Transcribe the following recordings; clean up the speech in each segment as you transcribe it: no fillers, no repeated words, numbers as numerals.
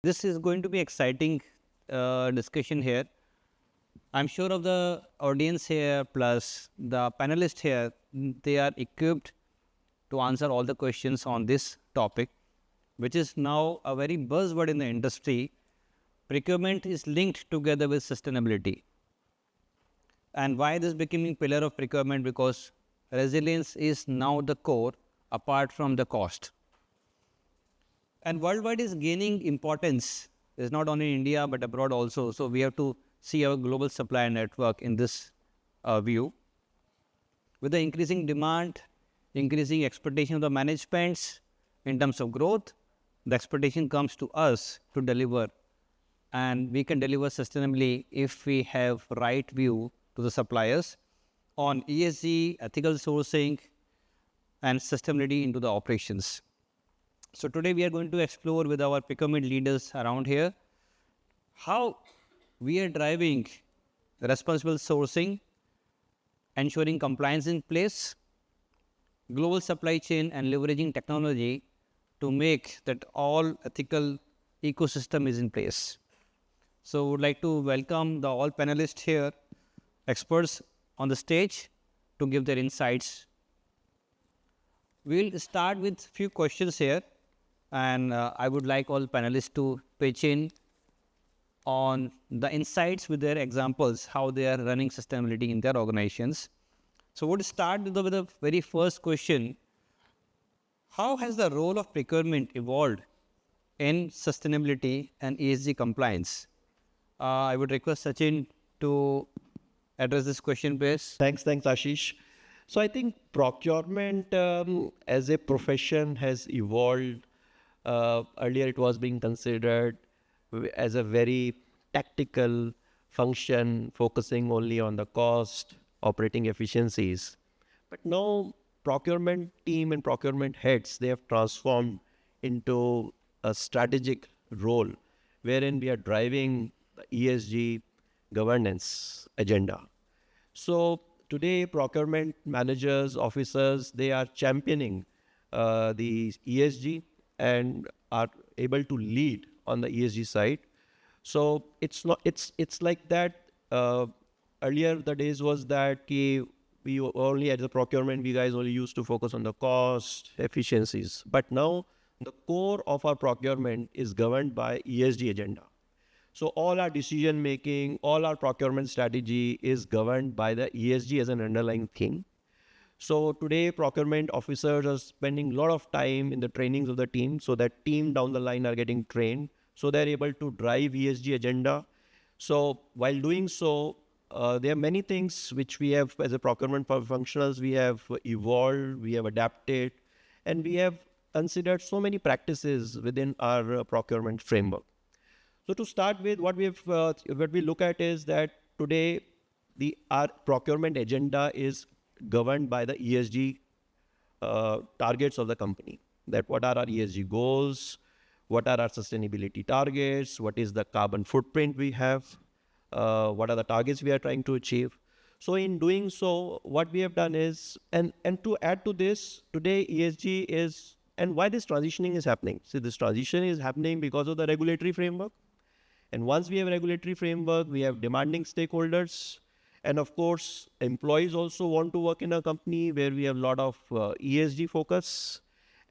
This is going to be exciting discussion here. I'm sure of the audience here plus the panelists here, they are equipped to answer all the questions on this topic, which is now a very buzzword in the industry. Procurement is linked together with sustainability. And why this becoming pillar of procurement? Because resilience is now the core apart from the cost. And worldwide is gaining importance. It's not only in India but abroad also. So we have to see our global supply network in this view. With the increasing demand, increasing expectation of the managements in terms of growth, the expectation comes to us to deliver, and we can deliver sustainably if we have right view to the suppliers on ESG, ethical sourcing, and sustainability into the operations. So today we are going to explore with our procurement leaders around here how we are driving responsible sourcing, ensuring compliance in place, global supply chain, and leveraging technology to make that all ethical ecosystem is in place. So would like to welcome the all panelists here, experts on the stage to give their insights. We'll start with few questions here, and I would like all panelists to pitch in on the insights with their examples, how they are running sustainability in their organizations. So we'll start with the very first question. How has the role of procurement evolved in sustainability and ESG compliance? I would request Sachin to address this question, please. Thanks, Ashish. So I think procurement as a profession has evolved. Earlier it was being considered as a very tactical function, focusing only on the cost, operating efficiencies. But now procurement team and procurement heads, they have transformed into a strategic role wherein we are driving the ESG governance agenda. So today procurement managers, officers, they are championing the ESG and are able to lead on the ESG side. So it's like that. Earlier the days was that we only at the procurement, we guys only used to focus on the cost, efficiencies. But now the core of our procurement is governed by ESG agenda. So all our decision making, all our procurement strategy is governed by the ESG as an underlying theme. So today procurement officers are spending a lot of time in the trainings of the team, so that team down the line are getting trained, so they're able to drive ESG agenda. So while doing so, there are many things which we have as a procurement functionals, we have evolved, we have adapted, and we have considered so many practices within our procurement framework. So to start with, what we look at is that today our procurement agenda is governed by the ESG targets of the company. That what are our ESG goals, what are our sustainability targets, what is the carbon footprint we have, what are the targets we are trying to achieve. So in doing so, what we have done is, and to add to this, today ESG is, and why this transitioning is happening. So this transition is happening because of the regulatory framework. And once we have a regulatory framework, we have demanding stakeholders. And of course, employees also want to work in a company where we have a lot of ESG focus.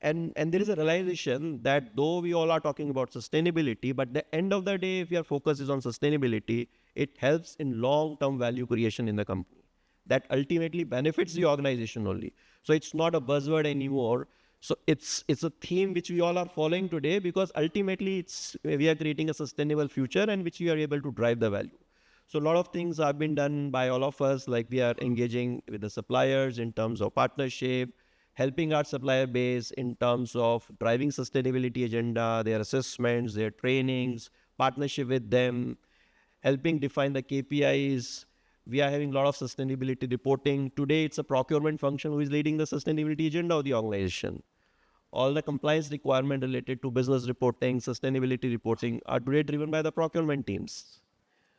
And there is a realization that though we all are talking about sustainability, but the end of the day, if your focus is on sustainability, it helps in long-term value creation in the company. That ultimately benefits the organization only. So it's not a buzzword anymore. So it's a theme which we all are following today, because ultimately we are creating a sustainable future and which we are able to drive the value. So a lot of things have been done by all of us, like we are engaging with the suppliers in terms of partnership, helping our supplier base in terms of driving sustainability agenda, their assessments, their trainings, partnership with them, helping define the KPIs. We are having a lot of sustainability reporting. Today, it's a procurement function who is leading the sustainability agenda of the organization. All the compliance requirement related to business reporting, sustainability reporting are today driven by the procurement teams.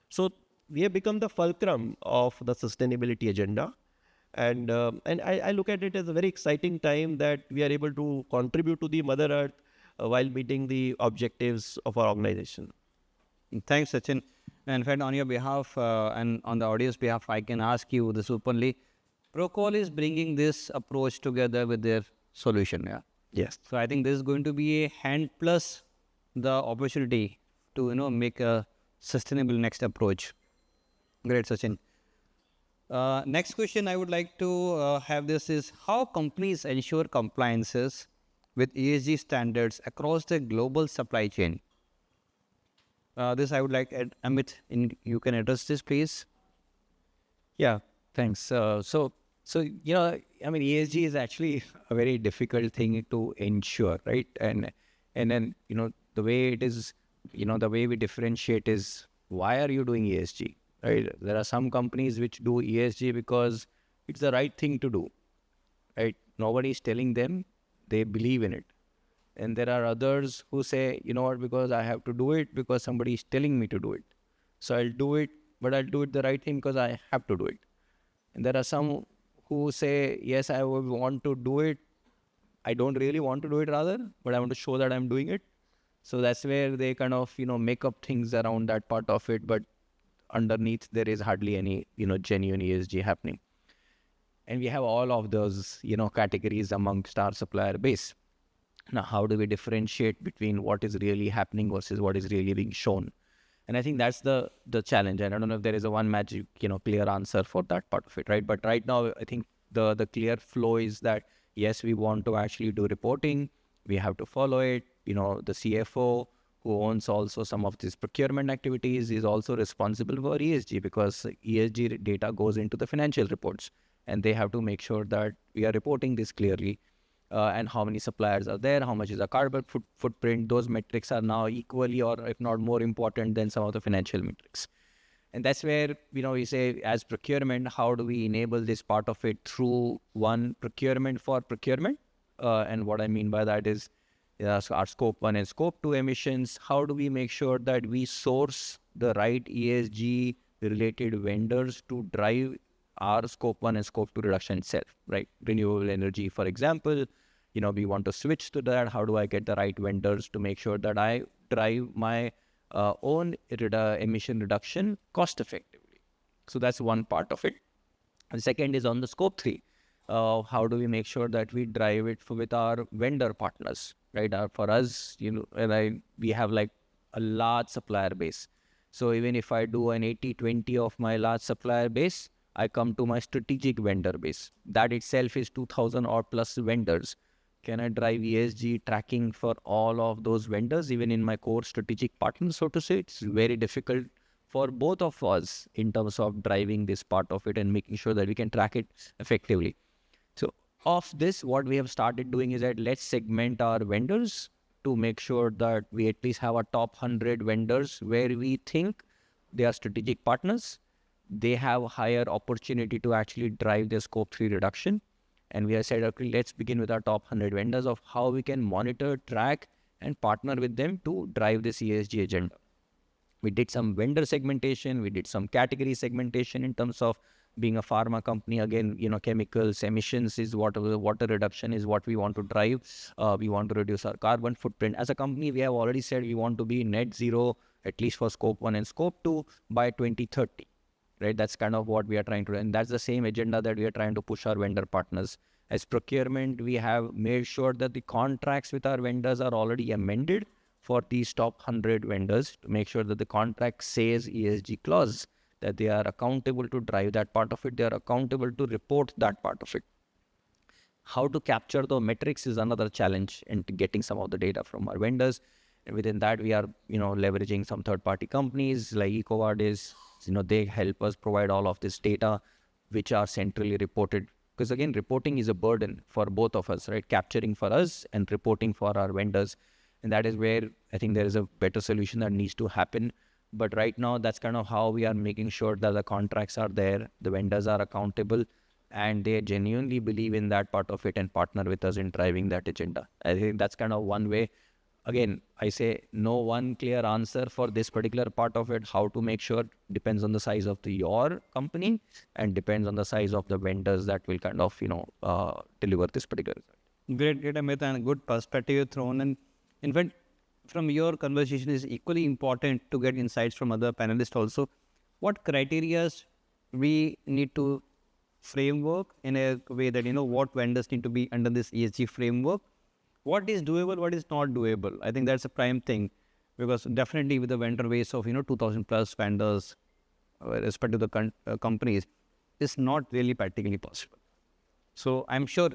So we have become the fulcrum of the sustainability agenda. And I look at it as a very exciting time that we are able to contribute to the Mother Earth while meeting the objectives of our organization. Thanks, Sachin. And in fact, on your behalf and on the audience behalf, I can ask you this openly. Procol is bringing this approach together with their solution. Yeah. Yes. So I think this is going to be a hand plus the opportunity to make a sustainable next approach. Great, Sachin. Next question I would like to have this is how companies ensure compliances with ESG standards across the global supply chain. This I would like Amit, you can address this, please. Yeah, thanks. So I mean, ESG is actually a very difficult thing to ensure, right? And then the way it is, the way we differentiate is why are you doing ESG, right? There are some companies which do ESG because it's the right thing to do, right? Nobody is telling them, they believe in it. And there are others who say, you know what, because I have to do it because somebody is telling me to do it. So I'll do it, but I'll do it the right thing because I have to do it. And there are some who say, yes, I would want to do it. I don't really want to do it rather, but I want to show that I'm doing it. So that's where they kind of, make up things around that part of it. But underneath, there is hardly any, genuine ESG happening. And we have all of those, categories amongst our supplier base. Now, how do we differentiate between what is really happening versus what is really being shown? And I think that's the challenge. And I don't know if there is a one magic, clear answer for that part of it, right? But right now, I think the clear flow is that, yes, we want to actually do reporting. We have to follow it. The CFO who owns also some of these procurement activities is also responsible for ESG because ESG data goes into the financial reports. And they have to make sure that we are reporting this clearly. And how many suppliers are there, how much is the carbon footprint. Those metrics are now equally or if not more important than some of the financial metrics. And that's where, we say as procurement, how do we enable this part of it through one procurement for procurement? And what I mean by that is so our scope 1 and scope 2 emissions. How do we make sure that we source the right ESG related vendors to drive our scope 1 and scope 2 reduction itself, right? Renewable energy, for example, we want to switch to that. How do I get the right vendors to make sure that I drive my own emission reduction cost effectively? So that's one part of it. The second is on the scope 3. How do we make sure that we drive it with our vendor partners, right? For us, we have like a large supplier base. So even if I do an 80-20 of my large supplier base, I come to my strategic vendor base. That itself is 2,000 or plus vendors. Can I drive ESG tracking for all of those vendors, even in my core strategic partners, so to say? It's very difficult for both of us in terms of driving this part of it and making sure that we can track it effectively. So of this, what we have started doing is that let's segment our vendors to make sure that we at least have a top 100 vendors where we think they are strategic partners. They have higher opportunity to actually drive their scope 3 reduction. And we have said, okay, let's begin with our top 100 vendors of how we can monitor, track, and partner with them to drive this ESG agenda. We did some vendor segmentation. We did some category segmentation in terms of being a pharma company. Again, chemicals, emissions is water reduction is what we want to drive. We want to reduce our carbon footprint. As a company, we have already said we want to be net zero, at least for scope 1 and scope 2 by 2030. Right, that's kind of what we are trying to do. And that's the same agenda that we are trying to push our vendor partners. As procurement, we have made sure that the contracts with our vendors are already amended for these top 100 vendors to make sure that the contract says ESG clause, that they are accountable to drive that part of it. They are accountable to report that part of it. How to capture the metrics is another challenge in getting some of the data from our vendors. And within that, we are, leveraging some third-party companies like EcoVadis. They help us provide all of this data, which are centrally reported. Because again, reporting is a burden for both of us, right? Capturing for us and reporting for our vendors. And that is where I think there is a better solution that needs to happen. But right now, that's kind of how we are making sure that the contracts are there, the vendors are accountable, and they genuinely believe in that part of it and partner with us in driving that agenda. I think that's kind of one way. Again, I say no one clear answer for this particular part of it. How to make sure depends on the size of your company and depends on the size of the vendors that will kind of, deliver this particular result. Great, Amit, and good perspective you've thrown in. In fact, from your conversation is equally important to get insights from other panelists also. What criterias we need to framework in a way that, what vendors need to be under this ESG framework, what is doable, what is not doable. I think that's a prime thing, because definitely with the vendor base of 2000 plus vendors with respect to the companies, it's not really practically possible. So I'm sure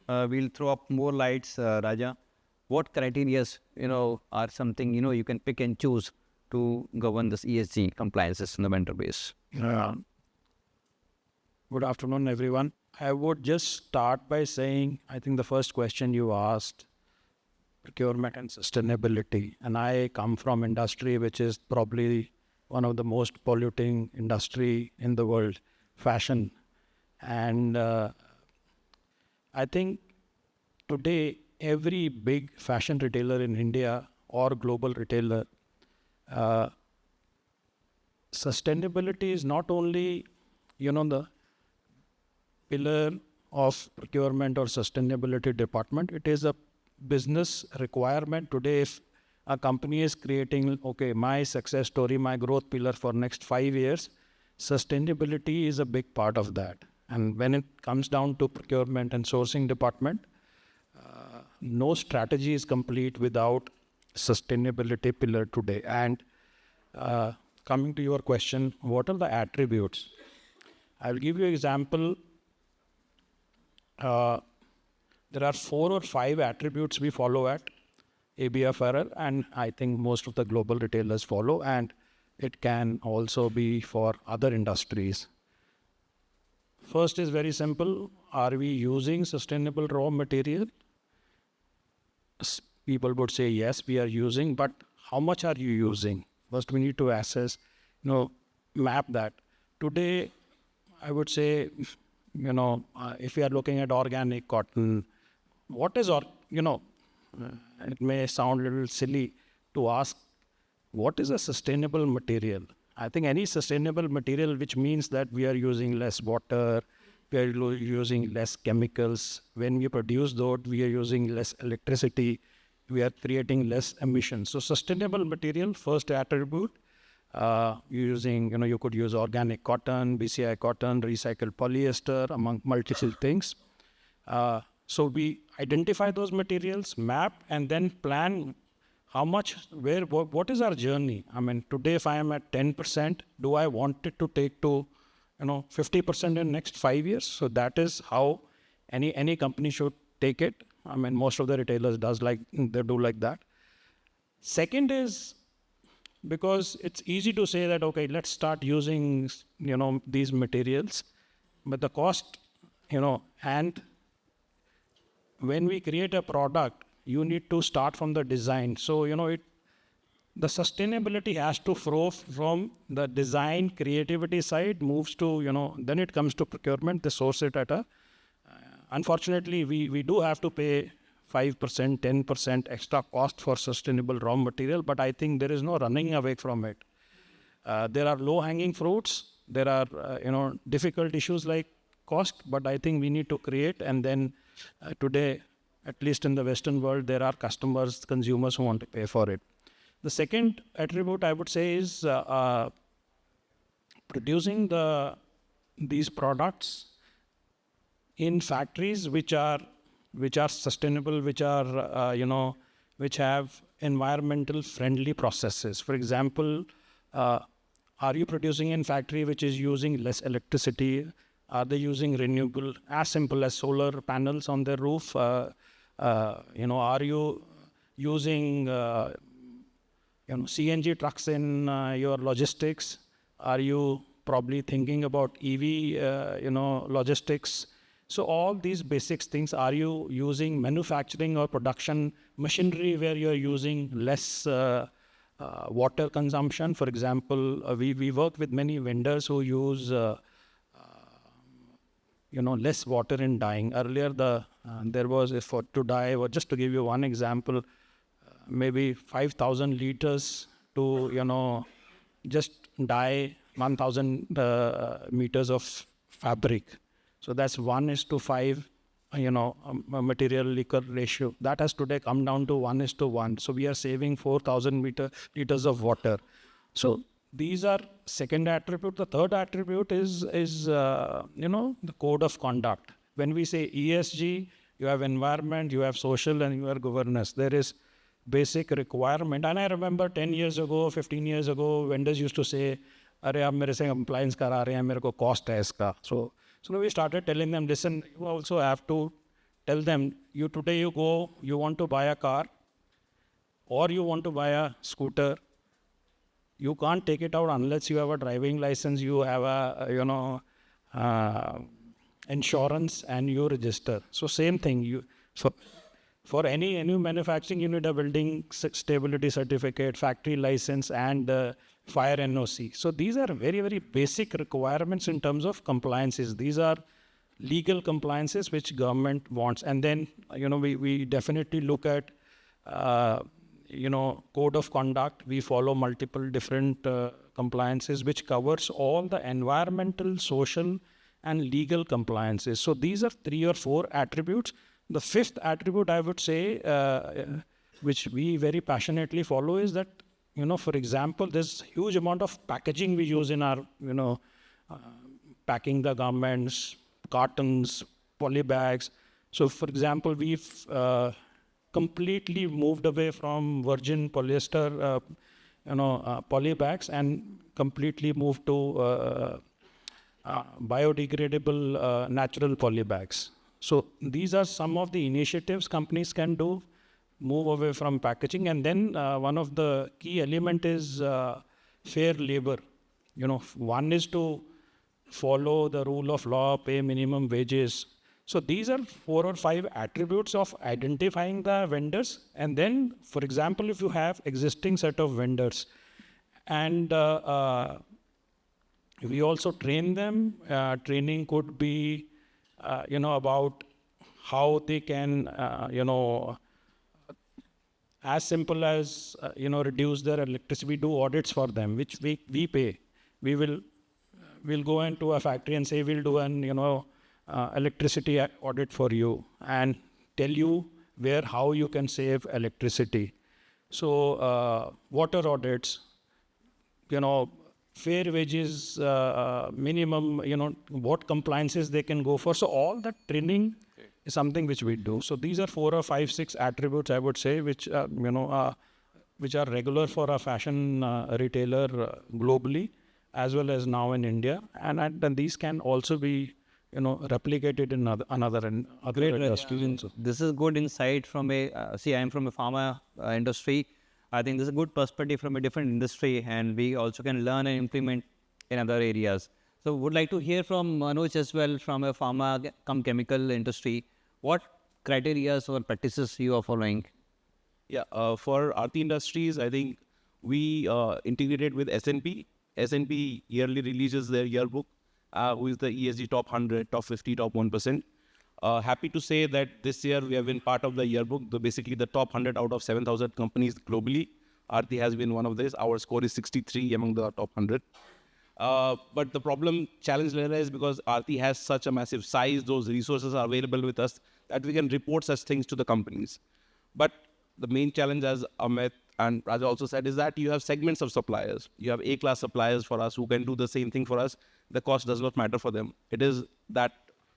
we'll throw up more lights, Raja. What criterias are something you can pick and choose to govern this ESG compliances in the vendor base? Good afternoon, everyone. I would just start by saying, I think the first question you asked, procurement and sustainability. And I come from industry which is probably one of the most polluting industry in the world, fashion. And I think today, every big fashion retailer in India or global retailer, sustainability is not only, the pillar of procurement or sustainability department. It is a business requirement today. If a company is creating, my success story, my growth pillar for next 5 years, sustainability is a big part of that. And when it comes down to procurement and sourcing department, no strategy is complete without sustainability pillar today. And coming to your question, what are the attributes? I'll give you an example. There are 4 or 5 attributes we follow at ABFRL, and I think most of the global retailers follow, and it can also be for other industries. First is very simple. Are we using sustainable raw material? People would say, yes, we are using, but how much are you using? First, we need to assess, map that. Today, I would say, if we are looking at organic cotton, what is, it may sound a little silly to ask, what is a sustainable material? I think any sustainable material, which means that we are using less water, we are using less chemicals. When we produce those, we are using less electricity, we are creating less emissions. So sustainable material, first attribute, using, you could use organic cotton, BCI cotton, recycled polyester, among multiple things. So we identify those materials, map, and then plan how much, what is our journey? I mean, today if I am at 10%, do I want it to take to, 50% in next 5 years? So that is how any company should take it. I mean, most of the retailers they do like that. Second is, because it's easy to say that, let's start using, these materials, but the cost, and when we create a product, you need to start from the design. So, the sustainability has to flow from the design creativity side, moves to, then it comes to procurement, they source it at unfortunately, we do have to pay 5%, 10% extra cost for sustainable raw material, but I think there is no running away from it. There are low-hanging fruits. There are, difficult issues like cost, but I think we need to create. And then today, at least in the Western world, there are customers, consumers who want to pay for it. The second attribute I would say is producing these products in factories which are sustainable, which are, which have environmental friendly processes. For example, are you producing in factory which is using less electricity? Are they using renewable, as simple as solar panels on their roof? Are you using, CNG trucks in your logistics? Are you probably thinking about EV, logistics? So all these basic things, are you using manufacturing or production machinery where you're using less water consumption? For example, we work with many vendors who use less water in dyeing. Earlier, there was to dye, or just to give you one example, maybe 5,000 liters to just dye 1,000 meters of fabric. So that's 1:5 a material liquor ratio. That has today come down to 1:1. So we are saving 4,000 liters of water. So these are second attribute. The third attribute is the code of conduct. When we say ESG, you have environment, you have social, and you have governance. There is basic requirement. And I remember 10 years ago, 15 years ago, vendors used to say, "Arey, aap mere se compliance kara rahe hain, mere ko cost hai iska." So we started telling them, listen, you also have to tell them, today you go, you want to buy a car or you want to buy a scooter. You can't take it out unless you have a driving license, you have a, insurance, and you register. So same thing. For any manufacturing, you need a building stability certificate, factory license, and fire NOC. So these are very, very basic requirements in terms of compliances. These are legal compliances which government wants. And then, we definitely look at, code of conduct. We follow multiple different compliances which covers all the environmental, social, and legal compliances. So these are 3 or 4 attributes. The fifth attribute, I would say, which we very passionately follow, is that, for example, there's huge amount of packaging we use in our, packing the garments, cartons, poly bags. So, for example, we've completely moved away from virgin polyester, poly bags, and completely moved to biodegradable natural poly bags. So these are some of the initiatives companies can do, move away from packaging. And then one of the key element is fair labor. One is to follow the rule of law, pay minimum wages. So these are 4 or 5 attributes of identifying the vendors. And then, for example, if you have existing set of vendors, and we also train them. Training could be about how they can, as simple as, reduce their electricity. We do audits for them, which we pay. We'll go into a factory and say, we'll do an, electricity audit for you and tell you how you can save electricity. So water audits, fair wages, minimum, what compliances they can go for. So all that training is something which we do. So these are 4 or 5, 6 attributes, I would say, which are regular for a fashion retailer globally, as well as now in India. And these can also be, replicated in other industries. This is good insight from I'm from a pharma industry. I think this is a good perspective from a different industry, and we also can learn and implement in other areas. So would like to hear from Manoj as well, from a pharma chemical industry. What criteria or practices you are following? Yeah, for Aarti Industries, I think we integrated with S&P. S&P yearly releases their yearbook, who is the ESG top 100, top 50, top 1%. Happy to say that this year we have been part of the yearbook, basically the top 100 out of 7,000 companies globally. Aarti has been one of these. Our score is 63 among the top 100. But the challenge there is because Aarti has such a massive size, those resources are available with us that we can report such things to the companies. But the main challenge, as Amit and Raja also said, is that you have segments of suppliers. You have A-class suppliers for us who can do the same thing for us. The cost does not matter for them. It is that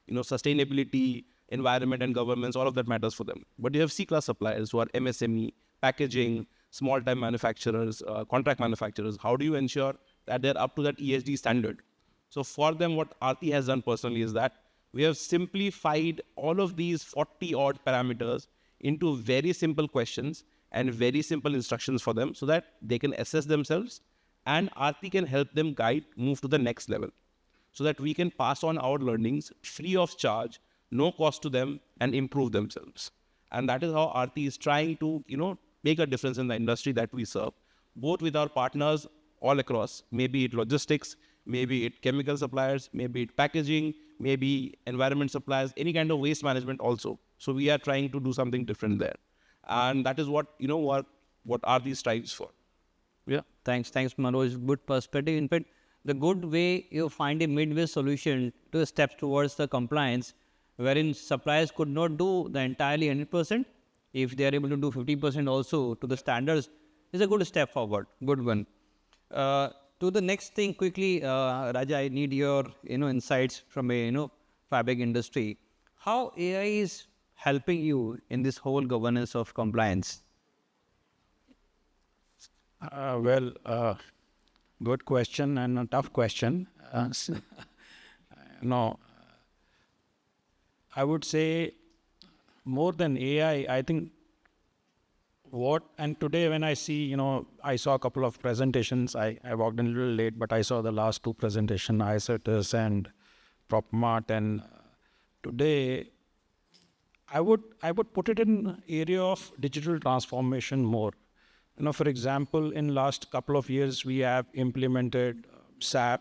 sustainability, environment and governance, all of that matters for them. But you have C-class suppliers who are MSME, packaging, small-time manufacturers, contract manufacturers. How do you ensure that they're up to that ESG standard? So for them, what Aarti has done personally is that we have simplified all of these 40-odd parameters into very simple questions and very simple instructions for them so that they can assess themselves and Aarti can help them move to the next level, so that we can pass on our learnings free of charge, no cost to them, and improve themselves. And that is how Aarti is trying to, make a difference in the industry that we serve, both with our partners all across, maybe it logistics, maybe it chemical suppliers, maybe it packaging, maybe environment suppliers, any kind of waste management also. So we are trying to do something different there. And that is what Aarti strives for. Yeah. Thanks, Manoj. Good perspective. In fact, the good way you find a midway solution to steps towards the compliance, wherein suppliers could not do the entirely 100%. If they are able to do 50% also to the standards, is a good step forward. Good one. To the next thing quickly, Raja, I need your insights from a fabric industry. How AI is helping you in this whole governance of compliance? Good question and a tough question. No, I would say more than AI, I think and today when I see, I saw a couple of presentations. I walked in a little late, but I saw the last two presentations, ISETS and PropMart. And today, I would put it in area of digital transformation more. For example, in last couple of years, we have implemented SAP.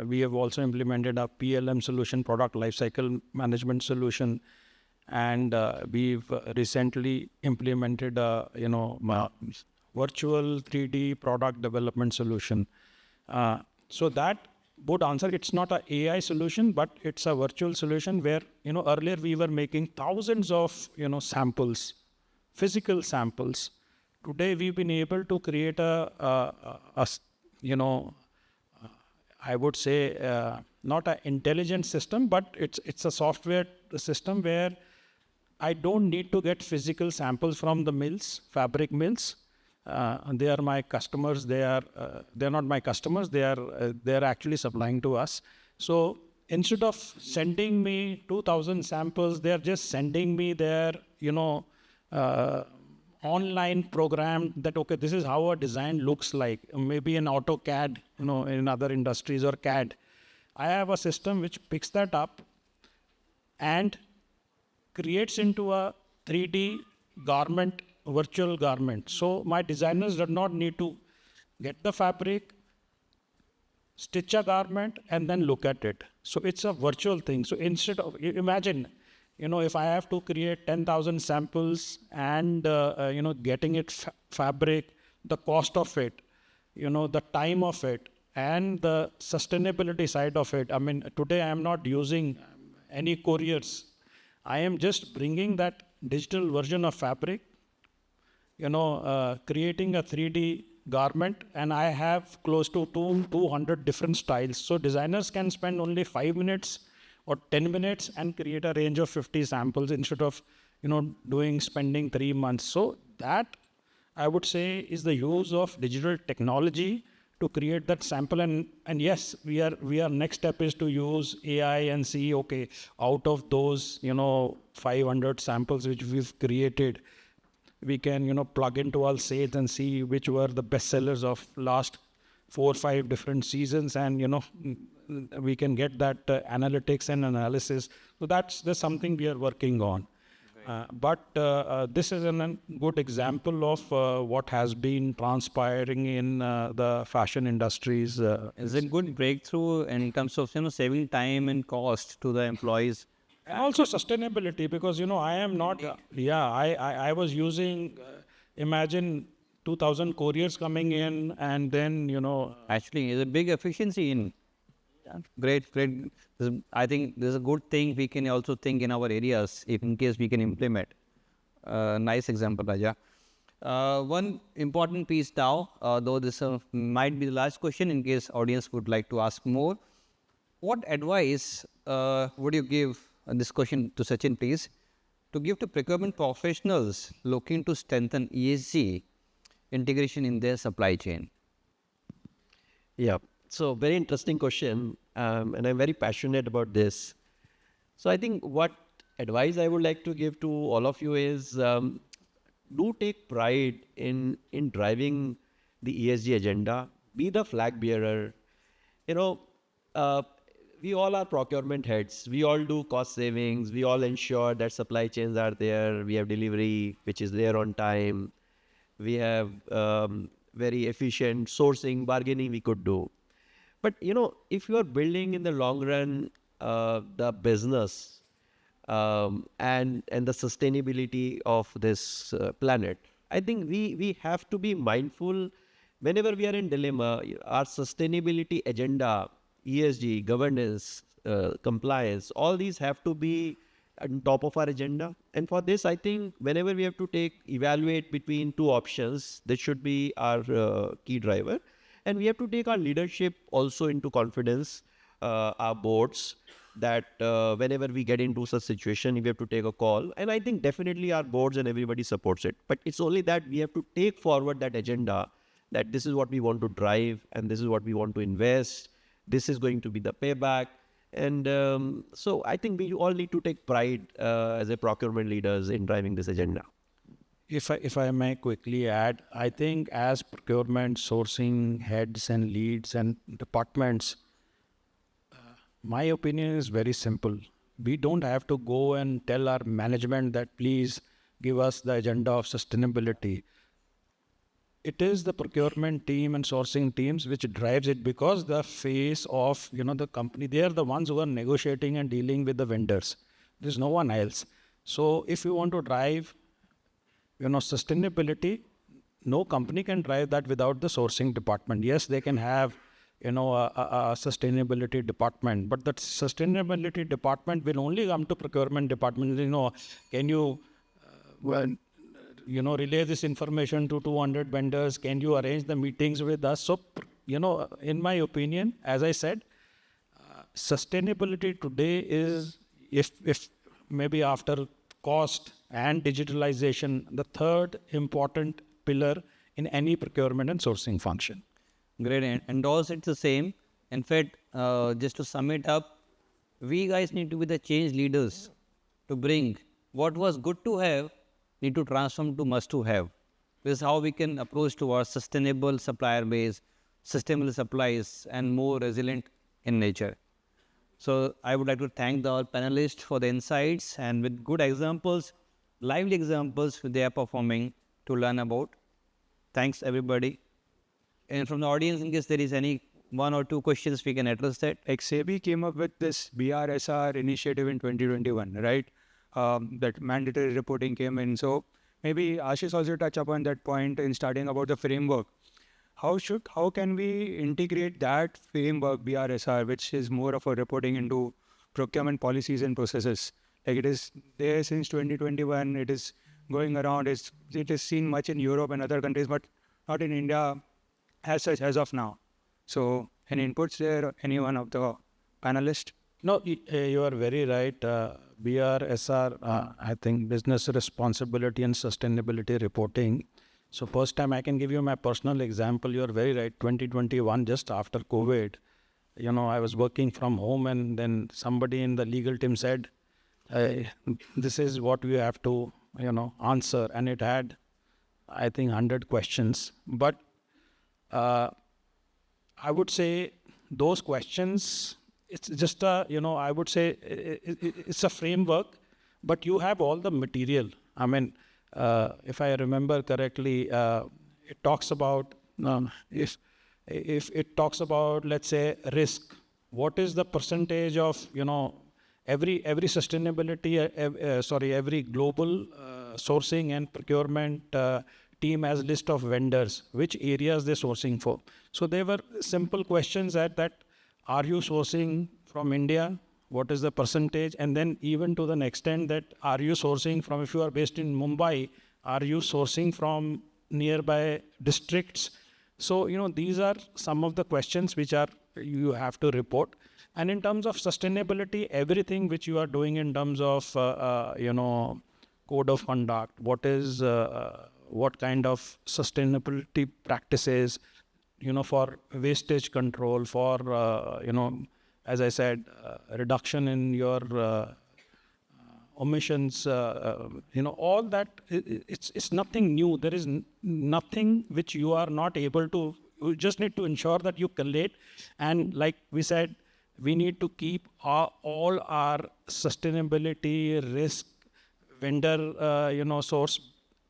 We have also implemented a PLM solution, product lifecycle management solution. And we've recently implemented a virtual 3D product development solution. So that would answer, it's not an AI solution, but it's a virtual solution where earlier we were making thousands of samples, physical samples. Today we've been able to create I would say not an intelligent system, but it's a software system where I don't need to get physical samples from the mills, fabric mills. They are my customers. They're not my customers. They're actually supplying to us. So instead of sending me 2,000 samples, they're just sending me their online program that, okay, this is how a design looks like. Maybe in AutoCAD, in other industries, or CAD. I have a system which picks that up and creates into a 3D garment, virtual garment. So my designers do not need to get the fabric, stitch a garment, and then look at it. So it's a virtual thing. So instead of, imagine, if I have to create 10,000 samples and, getting it fabric, the cost of it, the time of it, and the sustainability side of it. I mean, today I am not using any couriers. I am just bringing that digital version of fabric, creating a 3D garment, and I have close to 200 different styles. So designers can spend only 5 minutes or 10 minutes and create a range of 50 samples instead of, spending 3 months. So that, I would say, is the use of digital technology to create that sample. And yes, we are next step is to use AI and see, okay, out of those 500 samples which we've created, we can plug into our sales and see which were the best sellers of last 4 or 5 different seasons, and we can get that analytics and analysis. So that's something we are working on. But this is a good example of what has been transpiring in the fashion industries. Is it good breakthrough in terms of saving time and cost to the employees? And also sustainability, because I am not. I was using. Imagine 2,000 couriers coming in, and then Actually, it's a big efficiency in. Great. I think this is a good thing we can also think in our areas, if in case we can implement. Nice example, Raja. One important piece now, though this might be the last question in case audience would like to ask more. What advice would you give, this question to Sachin please, to give to procurement professionals looking to strengthen ESG integration in their supply chain? Yeah. So very interesting question, and I'm very passionate about this. So I think what advice I would like to give to all of you is, do take pride in driving the ESG agenda. Be the flag bearer. We all are procurement heads. We all do cost savings. We all ensure that supply chains are there. We have delivery which is there on time. We have very efficient sourcing, bargaining we could do. But, if you are building in the long run the business and the sustainability of this planet, I think we have to be mindful whenever we are in dilemma. Our sustainability agenda, ESG, governance, compliance, all these have to be on top of our agenda. And for this, I think whenever we have to evaluate between two options, this should be our key driver. And we have to take our leadership also into confidence, our boards, that whenever we get into such situation, we have to take a call. And I think definitely our boards and everybody supports it. But it's only that we have to take forward that agenda, that this is what we want to drive and this is what we want to invest. This is going to be the payback. And so I think we all need to take pride as a procurement leaders in driving this agenda. If I may quickly add, I think as procurement, sourcing heads and leads and departments, my opinion is very simple. We don't have to go and tell our management that please give us the agenda of sustainability. It is the procurement team and sourcing teams which drives it, because the face of the company, they are the ones who are negotiating and dealing with the vendors. There's no one else. So if you want to drive sustainability, no company can drive that without the sourcing department. Yes, they can have a sustainability department, but that sustainability department will only come to procurement department. Can you relay this information to 200 vendors? Can you arrange the meetings with us? So in my opinion, as I said, sustainability today is, if maybe after cost and digitalization, the third important pillar in any procurement and sourcing function. Great, and also it's the same. In fact, just to sum it up, we guys need to be the change leaders to bring what was good to have, need to transform to must to have. This is how we can approach towards sustainable supplier base, sustainable supplies, and more resilient in nature. So I would like to thank our panelists for the insights, and with good examples, lively examples they are performing to learn about. Thanks everybody. And from the audience, in case there is any one or two questions, we can address that. XAB came up with this BRSR initiative in 2021, right? That mandatory reporting came in. So maybe Ashish also touch upon that point in starting about the framework. How can we integrate that framework, BRSR, which is more of a reporting into procurement policies and processes? Like it is there since 2021, it is going around, it is seen much in Europe and other countries, but not in India as such as of now. So any inputs there, any one of the panelists? No, you are very right. BRSR, I think business responsibility and sustainability reporting. So first time I can give you my personal example. You are very right. 2021, just after COVID, I was working from home, and then somebody in the legal team said, this is what we have to, answer. And it had, I think, 100 questions. But I would say those questions, it's just I would say it's a framework, but you have all the material. I mean, if I remember correctly, it talks about, if it talks about, let's say, risk, what is the percentage of, every sustainability, every global sourcing and procurement team has list of vendors, which areas they're sourcing for. So there were simple questions that are you sourcing from India? What is the percentage? And then even to the extent that are you sourcing from, if you are based in Mumbai, are you sourcing from nearby districts? So, these are some of the questions which you have to report. And in terms of sustainability, everything which you are doing in terms of, code of conduct, what kind of sustainability practices, for wastage control, for, as I said, reduction in your omissions, all that, it's nothing new. There is nothing which you are not able to, you just need to ensure that you collate. And like we said, we need to keep all our sustainability, risk, vendor, source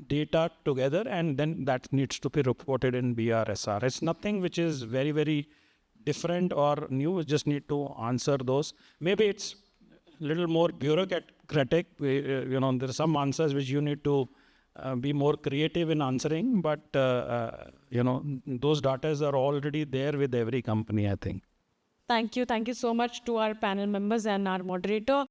data together, and then that needs to be reported in BRSR. It's nothing which is very, very different or new. We just need to answer those. Maybe it's a little more bureaucratic. There are some answers which you need to be more creative in answering, but those data are already there with every company, I think. Thank you. Thank you so much to our panel members and our moderator.